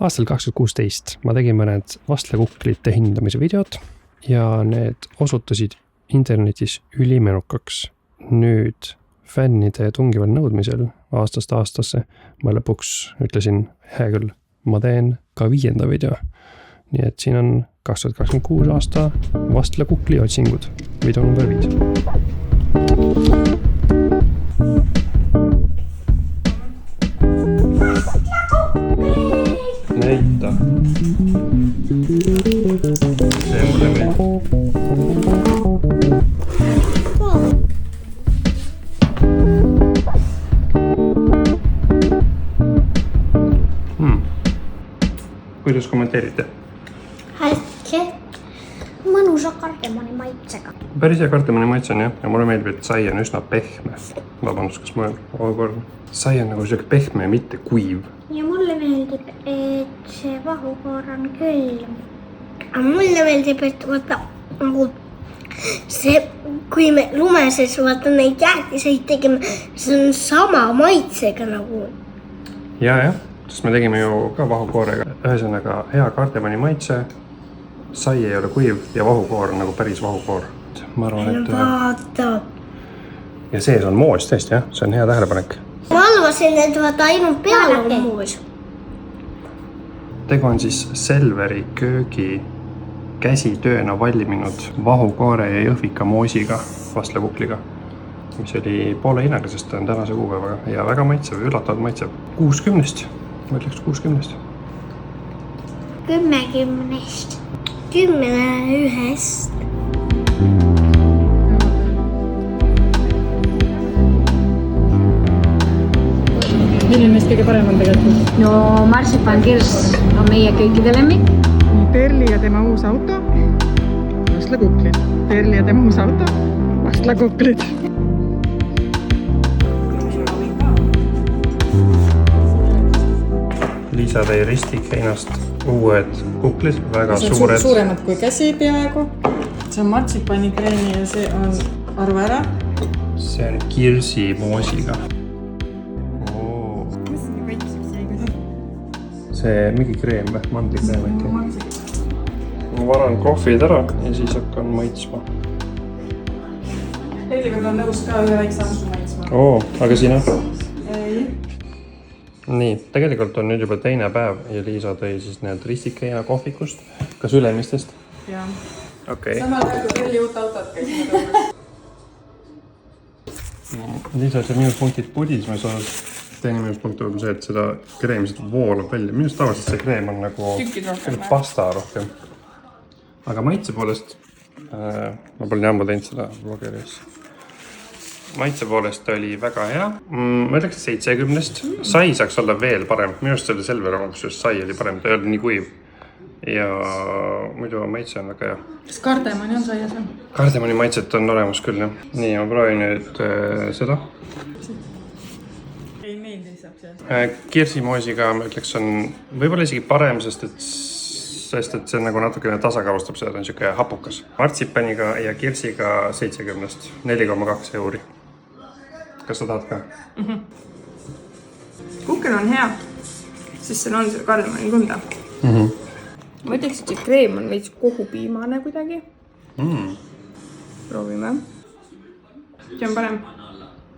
Aastal 2016 ma tegin mõned vastlakuklite hindamise videod ja need osutusid internetis ülimenukaks. Nüüd fännide tungival nõudmisel aastast aastasse ma lõpuks ütlesin, hea küll, ma teen ka 5. video. Nii et siin on 2026 aasta vastlakukli otsingud, video number 5. Näita. See mulle meeldib. Kuidas kommenteerite? Hästi. Mõnusa kardemoni maitsega. Päris hea kardemoni maitse on jah. Ja mulle meeldib, et sai on üsna pehme. Vabandust, kas ma olen sai on nagu selline pehme ja mitte kuiv. Ja mulle meeldib, et see vahukoor on külm. Aga mulle meeldib, et vaata, nagu see, kui me lumeses vaata neid jäätiseid tegime, see on sama maitsega nagu. Ja, sest me tegime ju ka vahukoorega. Ühesõnaga hea kardemoni maitse, sai ei ole kuiv ja vahukoor on nagu päris vahukoor. Ma arvan, et... Vaata. Ja sees on moos tõesti, jah? See on hea tähelepanek. Ma arvasin, et vaata ainult peale on moos. Tegu on siis Selveri köögi käsitööna valminud vahukoore ja jõhvika moosiga vastlakukliga, mis oli poole hinnaga, sest ta on tänase kuupäevaga ja väga maitsev, üllatavalt maitsev. 60. Ma ütleks 60. 10. 10. Milline meist kõige parem on tegelikult? No marsipankirss on meie kõikide lemmik. Perli ja tema uus auto, vastlakuklid. Perli ja tema uus auto, vastlakuklid. Liisa tõi ristikeinast uued kuklid, väga suured. Suuremad kui käsi peaaegu. See on martsipanikreemi ja see on, arva ära. See on kirsi moosiga. See mingi kreem või? Mandlikreem äkki. Ma varan kohvid ära ja siis hakkan maitsma. Tegelikult on nõus ka ühe väikse amsu maitsma. Aga sina? Ei. Nii, tegelikult on nüüd juba teine päev ja Liisa tõi siis need ristikeina kohvikust. Kas ülemistest? Jah. Okei. Samal päev kui Perli uut autot käisime tõugas. Liisa ütles miinuspunktid pudismes osas. Teine miinuspunkt on see, et seda kreemi voolab välja. Minust tavaliselt see kreem on nagu pasta rohkem. Aga maitse poolest, ma pole nii ammu teinud seda vlogeris. Maitse poolest oli väga hea. Ma ütleks 70. Sai saaks olla veel parem. Minust selle Selveri oma, kus sai oli parem. Ta ei olnud nii kuiv. Ja muidu maitse on väga hea. Kas kardemoni on saias on? Kardemoni maitset on olemas küll. Jah. Nii, ma proovin nüüd seda. Ei meeldi saab see. Kirsimoosiga, ma ütleks, on võib-olla isegi parem, sest et see nagu natukene tasakaalustab seda, on siuke hapukas. Martsipaniga ja kirsiga 70. 4,2 euri. Kas sa tahad ka? Kukel on hea, sest seal on seda kardemoni tunda. Ma ütleks, et see kreem on veits kohupiimane kuidagi. Proovime. See on parem.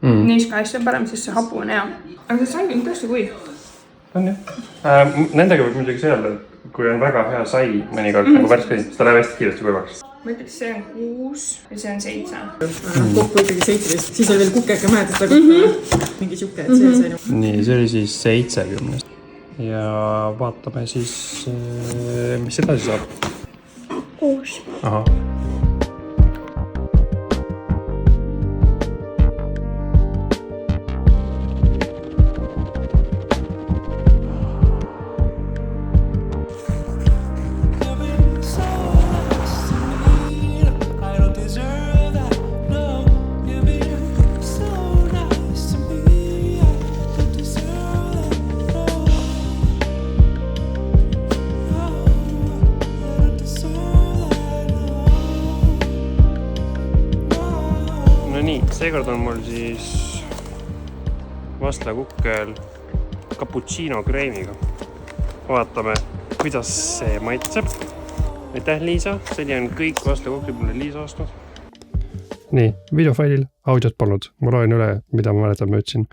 Neis kahest on parem, sest see hapu on hea. Aga see sai on tõesti kuiv. On jah. Nendega võib muidugi see öelda, et kui on väga hea sai mõnikord nagu värske, siis ta läheb hästi kiiresti kuivaks. Ma ütleks, see on 6 ja see on 7. Kokku ikkagi 17. Siis oli veel kukeke mäetud, aga mingi siuke, et see sai nagu... Nii, see oli siis 70. Ja vaatame siis, mis edasi saab. 6. Aha. Seekord on mul siis vastlakukkel cappuccino kreemiga. vaatame, kuidas see maitseb. Aitäh, Liisa. Seni on kõik vastlakukli mulle Liisa ostnud. Nii, videofailil audiot polnud. Ma loen üle, mida ma mäletan, ma ütlesin.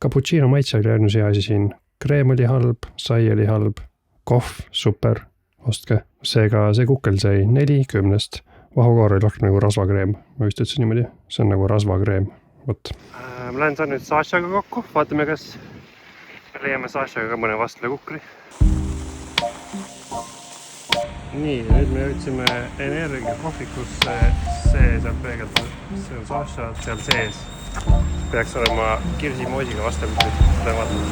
Cappuccino maitse oli ainus hea asi siin. Kreem oli halb, sai oli halb, kohv, super, ostke. Seega see kukkel sai 4/10. Vahukoor oli rohkem nagu rasvakreem. Ma vist ütlesin niimoodi. See on nagu rasvakreem. Võt. Ma lähen saan nüüd Sašaga kokku. Vaatame, kas me leiame Sašaga ka mõne vastlakukli. Nii, nüüd me jõudsime energiakohvikusse, see seal peegeldab, see on Saša seal sees. Peaks olema kirsimoosiga vastlakuklit, seda vaatame.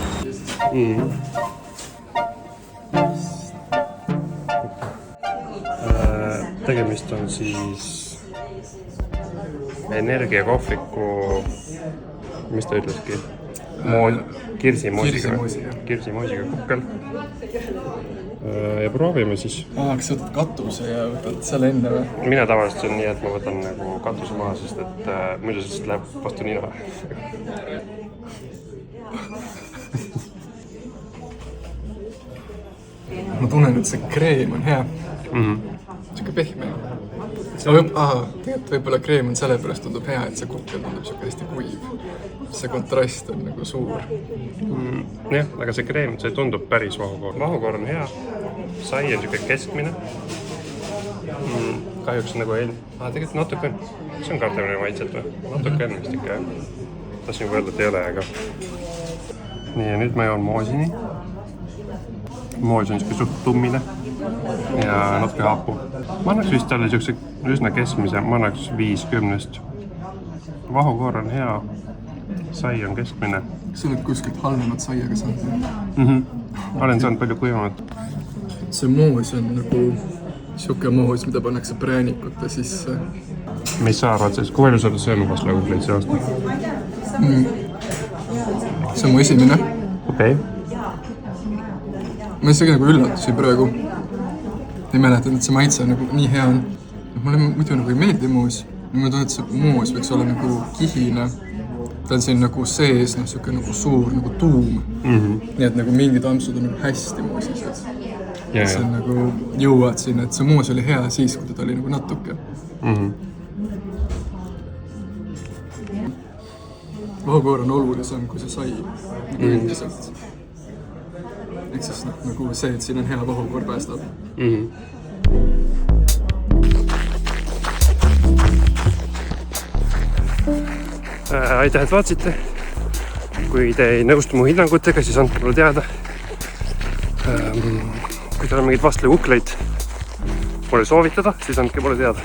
Tegemist on siis energiakohviku, mis ta ütleski? Kirsimoosiga kukkel. Ja proovime siis. Kas võtad katuse ja võtad selle enne või? Mina tavaliselt on nii, et ma võtan nagu katuse maha, sest et muidu sest läheb vastu nina. Ma tunnen, et see kreem on hea. Siuke pehme. Tegelikult võib-olla kreem on sellepärast tundub hea, et see kukkel tundub siuke hästi kuiv. See kontrast on nagu suur. Jah, aga see kreem, see tundub päris vahukoor. Vahukoor on hea, sai on siuke keskmine. Kahjuks nagu tegelikult natuke on. See on kartemine maitset või? Natuke on vist ikka, jah. Tahtsin öelda, et ei ole, aga... Nii, ja nüüd ma joon moosini. Moos on siuke suht tummine ja natuke haapu. Ma annaks vist talle siukse üsna keskmise, ma annaks 5/10. Vahukoor on hea, sai on keskmine. Sa oled kuskilt halvemat saiaga saanud? Olen saanud palju kuivamat. See moos on nagu siuke moos, mida pannakse präänikute sisse. Mis sa arvad siis? Kui palju sa oled söönud vastlakukleid see aasta? See on mu esimene. Okei. Ma isegi nagu üllatusin praegu. Ei mäletan, et see maitse nagu nii hea on. Mulle muidu nagu ei meeldi moos. Ma tunnen, et see moos võiks olla nagu kihine. Ta on siin nagu sees, siuke nagu suur nagu tuum. Nii et nagu mingid ampsud on nagu hästi moosised. See on nagu jõuad siin, et see moos oli hea siis, kui ta oli nagu natuke. Vahukoor on olulisem kui see sai nagu üldiselt. Ehk siis nagu see, et siin on hea vahukoor päästab. Aitäh, et vaatasite. Kui te ei nõustu mu hinnangutega, siis andke mulle teada. Kui teil on mingeid vastlakukleid mulle soovitada, siis andke mulle teada.